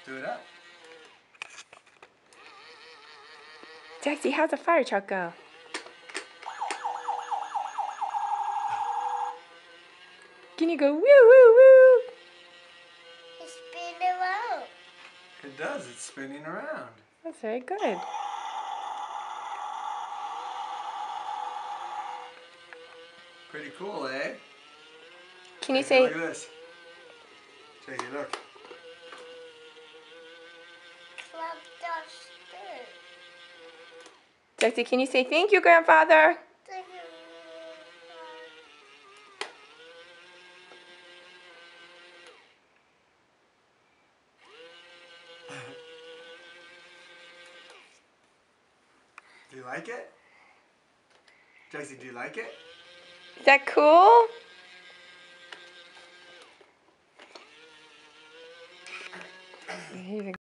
Do it up. Jaxie, how's the fire truck go? Can you go woo woo woo? It's spinning around. It does. It's spinning around. That's very good. Pretty cool, eh? Can you Jakey, say, look at this. Jakey, look. Club duster. Jaxie, can you say thank you, Grandfather? Do you like it? Jakey, do you like it? Is that cool? Here you go.